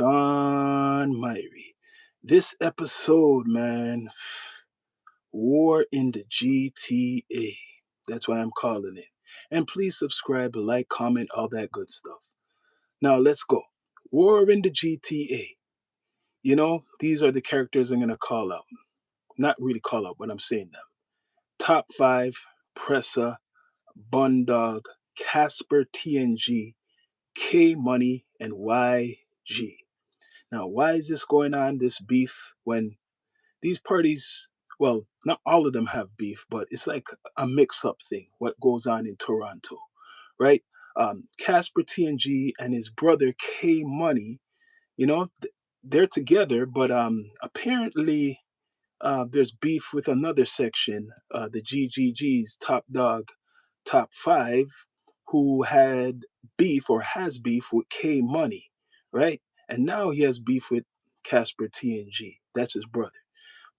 Sean Myrie. This episode, man, War in the GTA. That's why I'm calling it. And please subscribe, like, comment, all that good stuff. Now let's go. War in the GTA. These are the characters I'm going to call out. Not really call out, but I'm saying them. Top 5, Pressa, Bundog, Casper TNG, K Money, and YG. Now, why is this going on, this beef, when these parties, well, not all of them have beef, but it's like a mix up thing, what goes on in Toronto, right? Casper TNG and his brother K Money, they're together, but apparently there's beef with another section, the GGG's Top Dog Top 5, who had beef or has beef with K Money, right? And now he has beef with Casper TNG. That's his brother.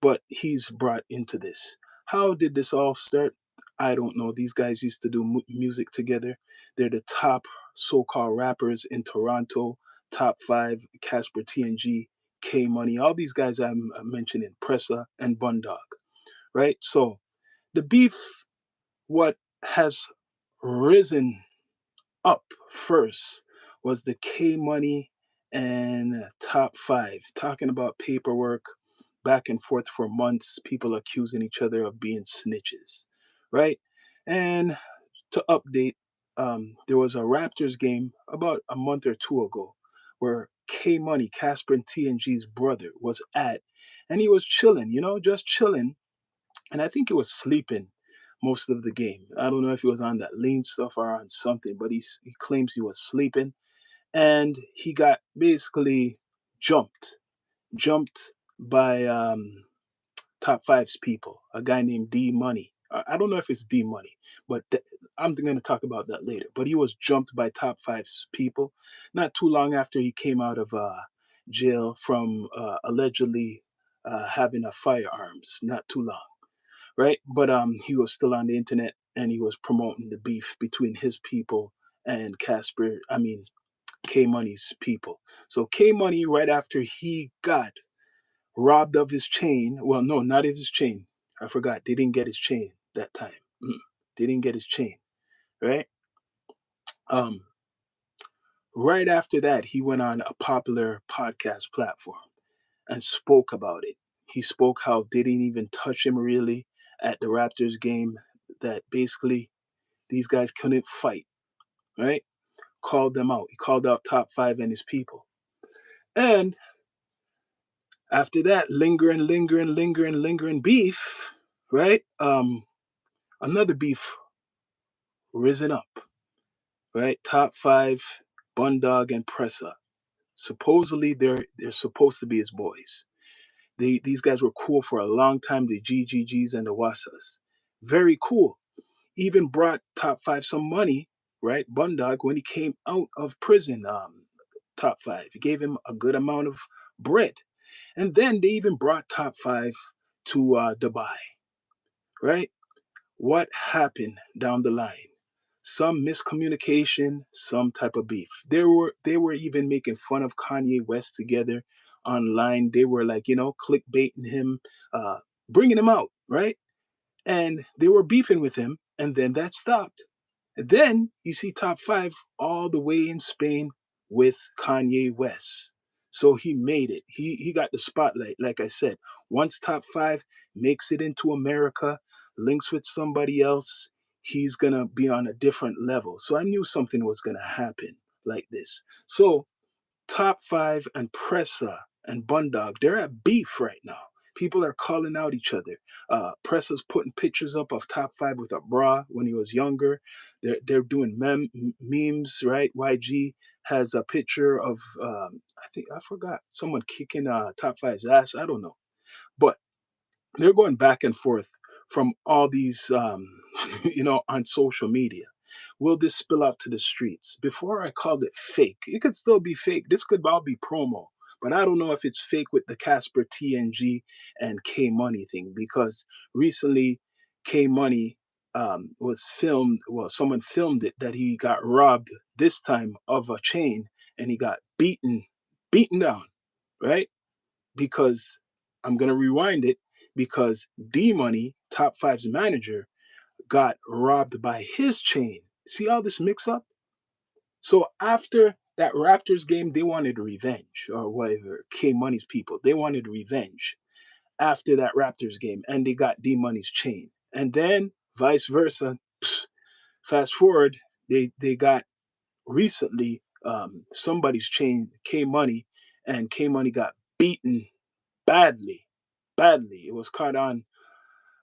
But he's brought into this. How did this all start? I don't know. These guys used to do music together. They're the top so called rappers in Toronto, top 5, Casper TNG, K Money, all these guys I'm mentioning, Pressa and Bundog, right? So the beef, what has risen up first was the K Money and Top 5, talking about paperwork back and forth for months, people accusing each other of being snitches, right? And to update, there was a Raptors game about a month or two ago where K Money, Casper and TNG's brother, was at, and he was chilling, just chilling, and I think he was sleeping most of the game. I don't know if he was on that lean stuff or on something, but he claims he was sleeping, and he got basically jumped, jumped by Top 5's people, a guy named D Money. I don't know if it's D Money, but I'm going to talk about that later. But he was jumped by Top 5's people not too long after he came out of jail from allegedly having a firearms. Not too long, right? But he was still on the internet and he was promoting the beef between his people and Casper. I mean, K Money's people. So K Money, right after he got robbed of his chain. Well, no, not of his chain. I forgot. They didn't get his chain that time. They didn't get his chain, right? Um, right after that, he went on a popular podcast platform and spoke about it. He spoke how they didn't even touch him really at the Raptors game, that basically these guys couldn't fight, right? Called them out. He called out Top 5 and his people. And after that, lingering beef, right? Another beef risen up, right? Top 5, Bundog and Pressa. Supposedly they're supposed to be his boys. These guys were cool for a long time, the GGGs and the Wasas. Very cool. Even brought Top 5 some money, right? Bundog, when he came out of prison, Top 5. He gave him a good amount of bread. And then they even brought Top 5 to Dubai, right? What happened down the line? Some miscommunication, some type of beef. They were even making fun of Kanye West together online. They were like, clickbaiting him, uh, bringing him out, right? And they were beefing with him, and then that stopped. And then you see Top 5 all the way in Spain with Kanye West. So he made it. He got the spotlight. Like I said, once Top 5 makes it into America, links with somebody else, he's gonna be on a different level. So I knew something was gonna happen like this. So Top 5 and Pressa and Bundog, they're at beef right now. People are calling out each other. Pressa's putting pictures up of Top 5 with a bra when he was younger. They're doing memes, right? YG has a picture of, I think, I forgot, someone kicking Top 5's ass. I don't know. But they're going back and forth from all these, on social media. Will this spill out to the streets? Before I called it fake, it could still be fake. This could all be promo, but I don't know if it's fake with the Casper TNG and K Money thing, because recently K Money was filmed. Well, someone filmed it that he got robbed this time of a chain and he got beaten beaten down, right? Because I'm gonna rewind it because D Money, Top Five's manager, got robbed by his chain. See all this mix up? So after that Raptors game, they wanted revenge, or whatever. K Money's people, they wanted revenge after that Raptors game, and they got D Money's chain. And then vice versa. Fast forward, they got recently somebody's chain, K Money, and K Money got beaten badly, badly. It was caught on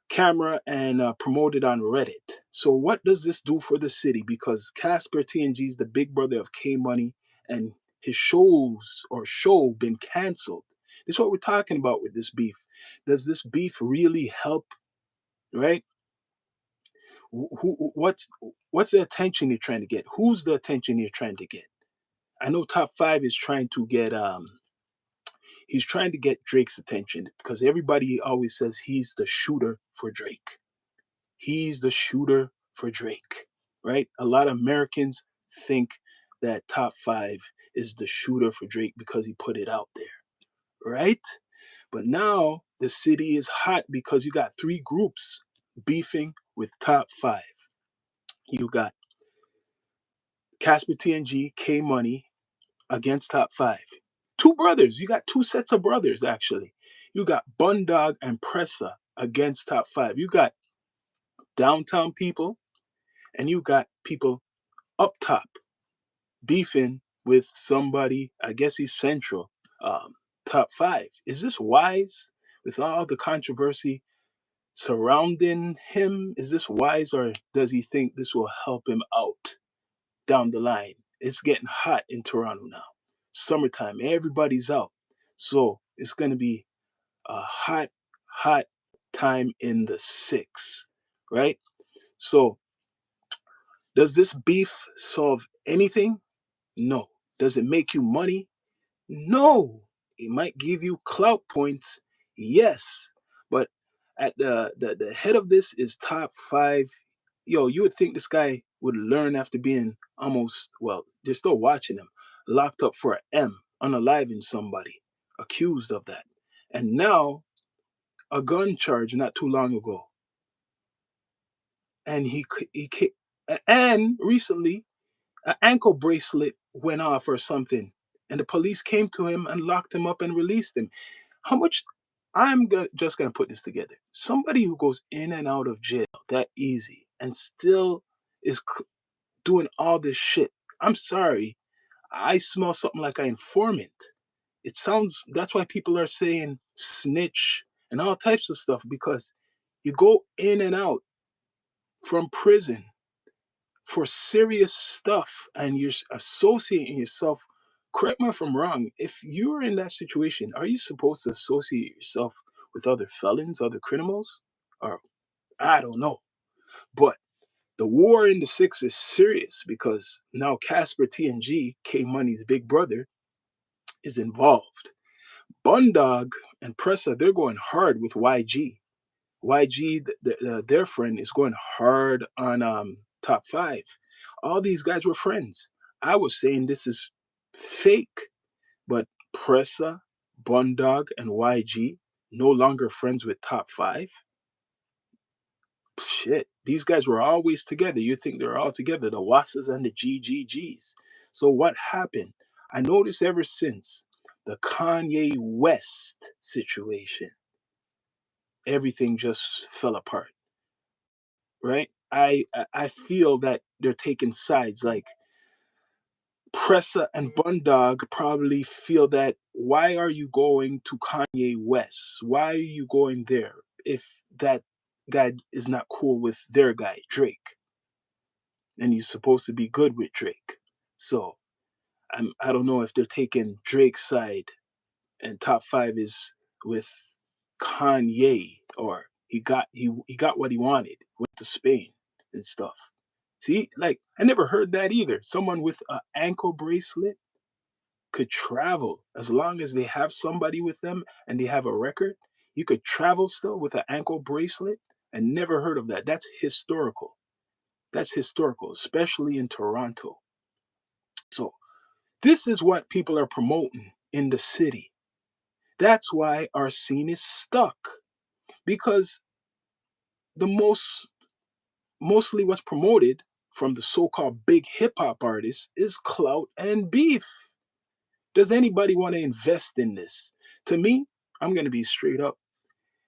camera and promoted on Reddit. So what does this do for the city? Because Casper TNG is the big brother of K Money, and his show been canceled. This is what we're talking about with this beef. Does this beef really help? Right? What's the attention you're trying to get? Who's the attention you're trying to get? I know Top Five is trying to get he's trying to get Drake's attention because everybody always says he's the shooter for Drake. He's the shooter for Drake, right? A lot of Americans think that Top Five is the shooter for Drake because he put it out there, right? But now the city is hot because you got three groups beefing with Top Five. You got Casper TNG, K Money against Top Five. Two brothers. You got two sets of brothers, actually. You got Bundog and Pressa against Top Five. You got downtown people and you got people up top beefing with somebody. I guess he's central. Top Five. Is this wise with all the controversy surrounding him? Is this wise, or does he think this will help him out down the line? It's getting hot in Toronto now. Summertime, everybody's out. So it's going to be a hot, hot time in the six, right? So does this beef solve anything? No. Does it make you money? No. It might give you clout points. Yes. But at the head of this is Top Five. Yo, you would think this guy would learn after being almost, well, they're still watching him, locked up for an M, unaliving somebody, accused of that. And now a gun charge not too long ago. And and recently an ankle bracelet went off or something, and the police came to him and locked him up and released him. How much? Just gonna put this together. Somebody who goes in and out of jail that easy and still is doing all this shit. I'm sorry, I smell something like an informant. It sounds. That's why people are saying snitch and all types of stuff, because you go in and out from prison for serious stuff and you're associating yourself. Correct me if I'm wrong. If you're in that situation, are you supposed to associate yourself with other felons, other criminals? Or I don't know. But the war in the six is serious because now Casper TNG, K Money's big brother, is involved. Bundog and Pressa, they're going hard with YG. YG, their friend, is going hard on Top Five. All these guys were friends. I was saying this is fake, but Pressa, Bundog, and YG no longer friends with Top Five. Shit, these guys were always together. You think they're all together, the Wassas and the GGGs. So what happened? I noticed ever since the Kanye West situation, everything just fell apart, right? I feel that they're taking sides. Like Pressa and Bundog probably feel that why are you going to Kanye West? Why are you going there if that guy is not cool with their guy Drake, and he's supposed to be good with Drake? So I don't know if they're taking Drake's side and Top Five is with Kanye, or he got what he wanted, went to Spain and stuff. See, like I never heard that either. Someone with an ankle bracelet could travel as long as they have somebody with them and they have a record. You could travel still with an ankle bracelet. I never heard of that. That's historical. That's historical, especially in Toronto. So this is what people are promoting. in the city. That's why our scene is stuck. Because the mostly what's promoted from the so-called big hip hop artists is clout and beef. Does anybody want to invest in this? To me, I'm going to be straight up.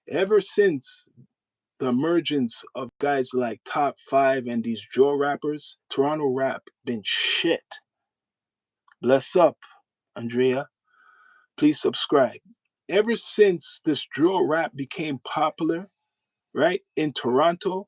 Ever since the emergence of guys like Top 5 and these drill rappers, Toronto rap been shit. Bless up, Andrea. Please subscribe. Ever since this drill rap became popular, right, in Toronto,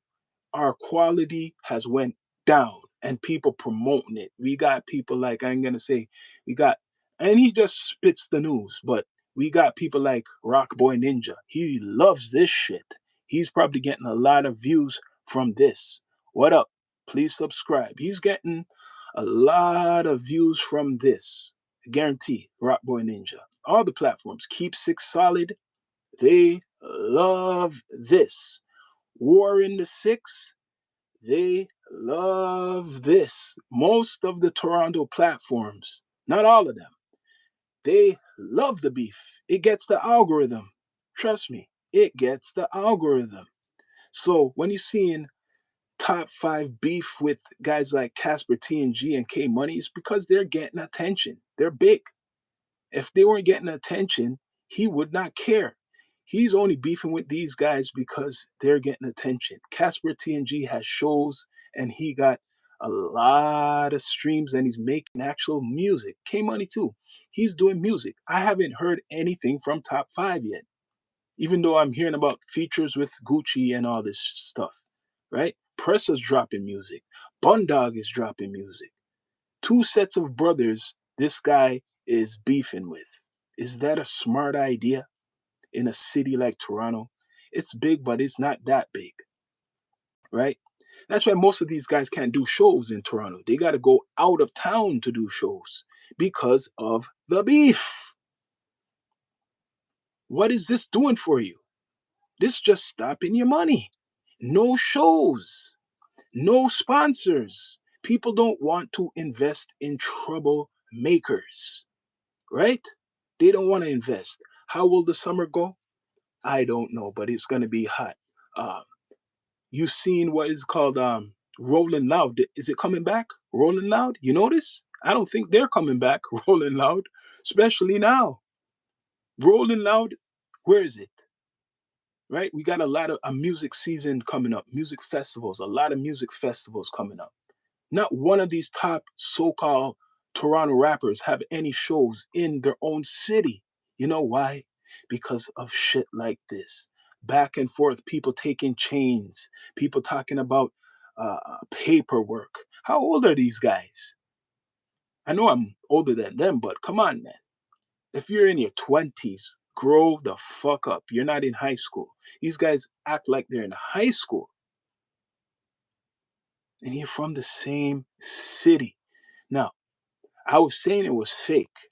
our quality has went down and people promoting it. We got people like, I'm gonna say, we got, and he just spits the news, but we got people like Rock Boy Ninja. He loves this shit. He's probably getting a lot of views from this. What up? Please subscribe. He's getting a lot of views from this. Guarantee. Rock Boy Ninja. All the platforms. Keep Six Solid. They love this. War in the Six, they love this. Most of the Toronto platforms, not all of them, they love the beef. It gets the algorithm. Trust me, it gets the algorithm. So when you're seeing Top 5 beef with guys like Casper TNG and K Money, it's because they're getting attention. They're big. If they weren't getting attention, he would not care. He's only beefing with these guys because they're getting attention. Casper TNG has shows and he got a lot of streams and he's making actual music. K Money too. He's doing music. I haven't heard anything from Top 5 yet, even though I'm hearing about features with Gucci and all this stuff, right? Pressa's dropping music. Bundog is dropping music. Two sets of brothers this guy is beefing with. Is that a smart idea in a city like Toronto? It's big, but it's not that big, right? That's why most of these guys can't do shows in Toronto. They got to go out of town to do shows because of the beef. What is this doing for you? This just stopping your money. No shows, no sponsors. People don't want to invest in troublemakers, right? They don't want to invest. How will the summer go? I don't know, but it's going to be hot. Uh, you seen what is called Rolling Loud? Is it coming back? Rolling Loud? You notice? I don't think they're coming back. Rolling Loud, especially now. Rolling Loud, where is it? Right? We got a lot of a music season coming up, music festivals, a lot of music festivals coming up. Not one of these top so-called Toronto rappers have any shows in their own city. You know why? Because of shit like this. Back and forth, people taking chains, people talking about paperwork. How old are these guys? I know I'm older than them, but come on, man. If you're in your 20s, grow the fuck up. You're not in high school. These guys act like they're in high school. And you're from the same city. Now, I was saying it was fake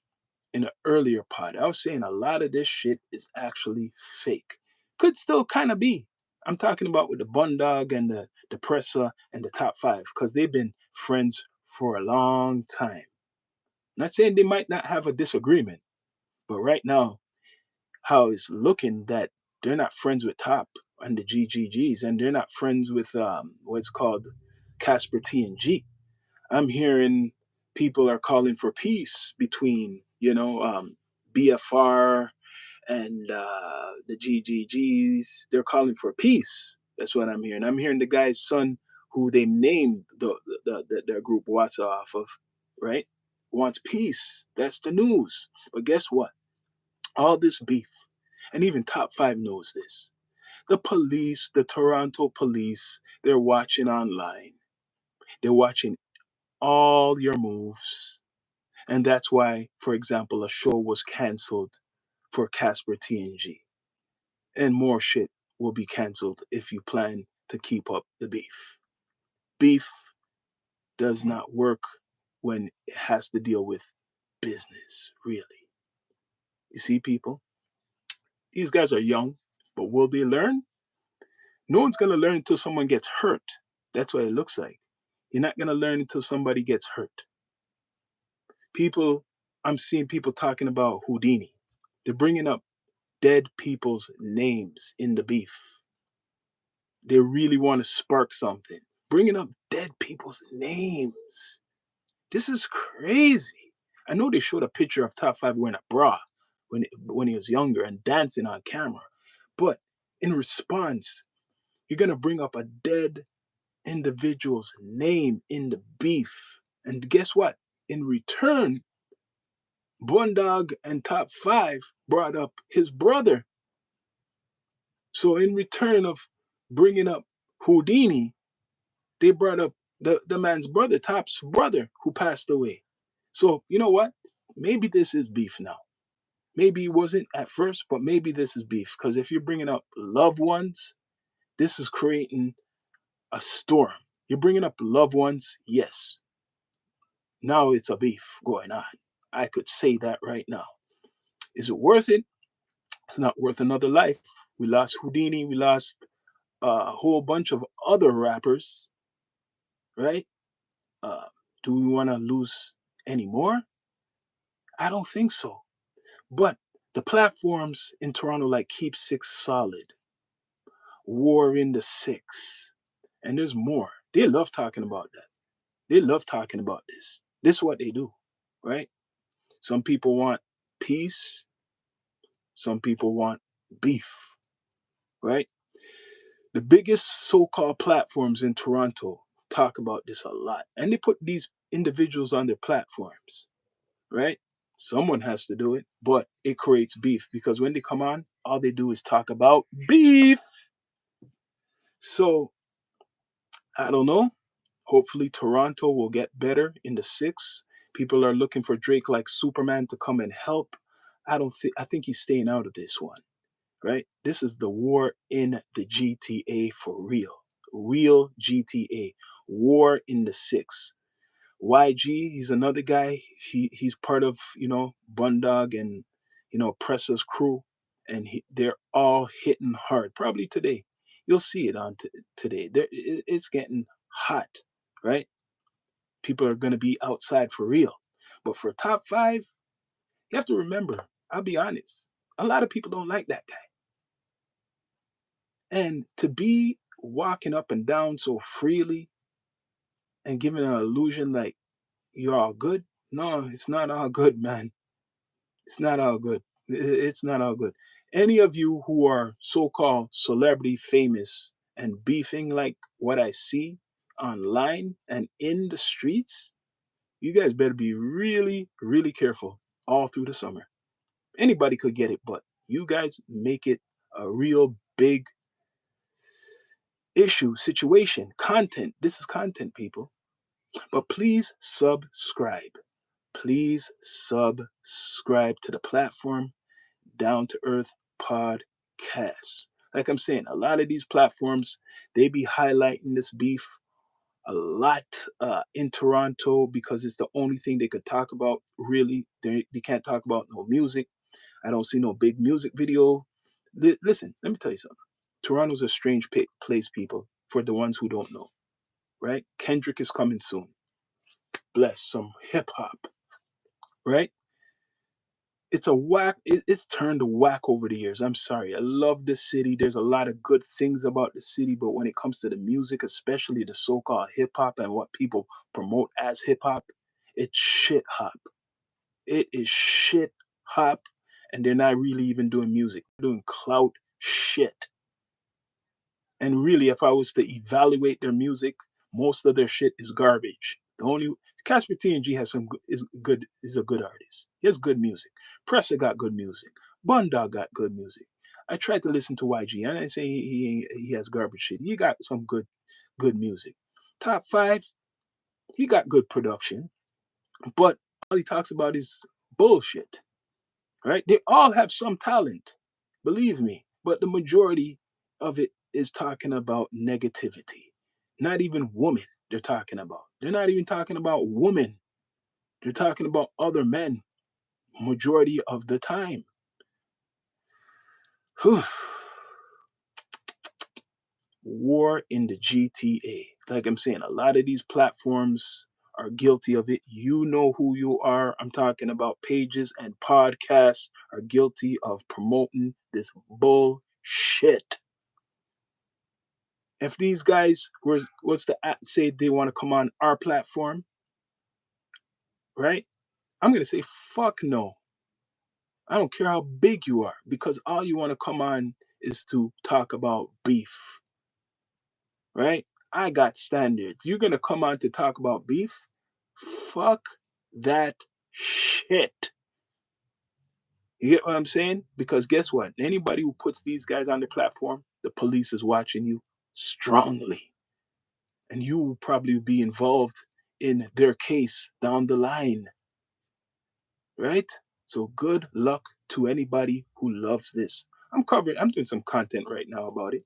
in an earlier pod. I was saying a lot of this shit is actually fake. Could still kind of be. I'm talking about with the Bundog and the Pressa and the Top 5 because they've been friends for a long time. Not saying they might not have a disagreement, but right now, how it's looking that they're not friends with Top and the GGGs and they're not friends with what's called Casper TNG. I'm hearing people are calling for peace between, BFR and the GGGs. They're calling for peace. That's what I'm hearing. I'm hearing the guy's son, who they named their group What's off of, right? Wants peace. That's the news. But guess what? All this beef, and even Top 5 knows this. The police, the Toronto police, they're watching online. They're watching all your moves. And that's why, for example, a show was canceled for Casper TNG. And more shit will be canceled if you plan to keep up the beef. Beef does not work when it has to deal with business, really. You see, people, these guys are young, but will they learn? No one's going to learn until someone gets hurt. That's what it looks like. You're not going to learn until somebody gets hurt. People I'm seeing people talking about Houdini. They're bringing up dead people's names in the beef. They really want to spark something. Bringing up dead people's names. This is crazy. I know they showed a picture of Top 5 wearing a bra when he was younger and dancing on camera. But in response, you're going to bring up a dead individual's name in the beef. And guess what? In return, Bundog and Top 5 brought up his brother. So in return of bringing up Houdini, they brought up the man's brother, Top's brother, who passed away. So you know what? Maybe this is beef now. Maybe it wasn't at first, but maybe this is beef. Because if you're bringing up loved ones, this is creating a storm. You're bringing up loved ones, yes. Now it's a beef going on. I could say that right now. Is it worth it? It's not worth another life. We lost Houdini. We lost a whole bunch of other rappers, right? Uh, do we want to lose any more? I don't think so. But the platforms in Toronto, like Keep Six Solid, War in the Six, and there's more. They love talking about that. They love talking about this. This is what they do, right? Some people want peace. Some people want beef, right? The biggest so-called platforms in Toronto talk about this a lot, and they put these individuals on their platforms, right? Someone has to do it, but it creates beef because when they come on, all they do is talk about beef. So I don't know. Hopefully, Toronto will get better in the six. People are looking for Drake like Superman to come and help. I don't think. I think he's staying out of this one, right? This is the war in the GTA for real, real GTA. War in the six. YG, he's another guy. He's part of Bundog and Presser's crew, and they're all hitting hard. Probably today, you'll see it on today. It's getting hot, right? People are gonna be outside for real. But for Top 5, you have to remember. I'll be honest. A lot of people don't like that guy, and to be walking up and down so freely and giving an illusion like you're all good. No, it's not all good, man. It's not all good. It's not all good. Any of you who are so-called celebrity famous and beefing like what I see online and in the streets, you guys better be really, really careful all through the summer. Anybody could get it, but you guys make it a real big issue, situation, content. This is content, people. But please subscribe. Please subscribe to the platform Down to Earth Podcast. Like I'm saying, a lot of these platforms, they be highlighting this beef a lot in Toronto because it's the only thing they could talk about. Really, they can't talk about no music. I don't see no big music video. Listen, let me tell you something. Toronto's a strange place, people, for the ones who don't know, right? Kendrick is coming soon. Bless some hip hop, right? It's a whack. It's turned to whack over the years. I'm sorry. I love this city. There's a lot of good things about the city, but when it comes to the music, especially the so-called hip hop and what people promote as hip hop, it's shit hop. It is shit hop, and they're not really even doing music. They're doing clout shit. And really, if I was to evaluate their music, most of their shit is garbage. The only Casper TNG has is a good artist. He has good music. Presser got good music. Bundog got good music. I tried to listen to YG, and I say he has garbage shit. He got some good music. Top 5, he got good production, but all he talks about is bullshit. Right? They all have some talent, believe me, but the majority of it is talking about negativity. Not even women they're talking about. They're not even talking about women. They're talking about other men majority of the time. War in the GTA. Like I'm saying, a lot of these platforms are guilty of it. You know who you are. I'm talking about pages and podcasts are guilty of promoting this bullshit. If these guys say they want to come on our platform, right? I'm gonna say fuck no. I don't care how big you are, because all you want to come on is to talk about beef, right? I got standards. You're gonna come on to talk about beef? Fuck that shit. You get what I'm saying? Because guess what? Anybody who puts these guys on the platform, the police is watching you strongly. And you will probably be involved in their case down the line, right? So good luck to anybody who loves this. I'm doing some content right now about it.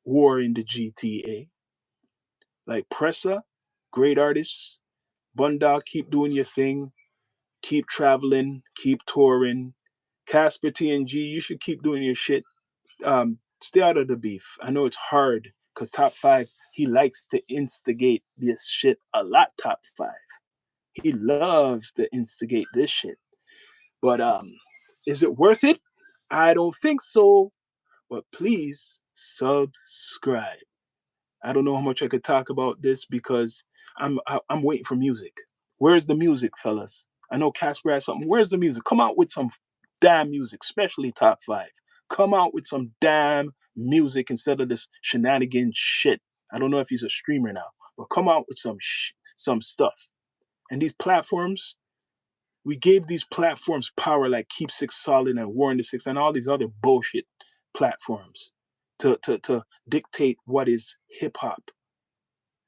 War in the GTA. Like Pressa, great artists. Bunda, keep doing your thing. Keep traveling. Keep touring. Casper TNG, you should keep doing your shit. Stay out of the beef. I know it's hard because Top 5, he likes to instigate this shit a lot, Top 5. He loves to instigate this shit. But is it worth it? I don't think so. But please subscribe. I don't know how much I could talk about this because I'm waiting for music. Where's the music, fellas? I know Casper has something. Where's the music? Come out with some damn music, especially Top 5. Come out with some damn music instead of this shenanigan shit. I don't know if he's a streamer now, but come out with some stuff. And these platforms, we gave these platforms power like Keep Six Solid and War in the Six and all these other bullshit platforms to dictate what is hip hop,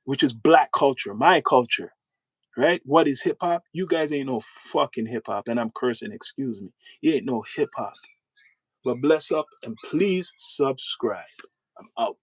which is black culture, my culture, right? What is hip hop? You guys ain't no fucking hip hop, and I'm cursing, excuse me. You ain't no hip hop. But bless up and please subscribe. I'm out.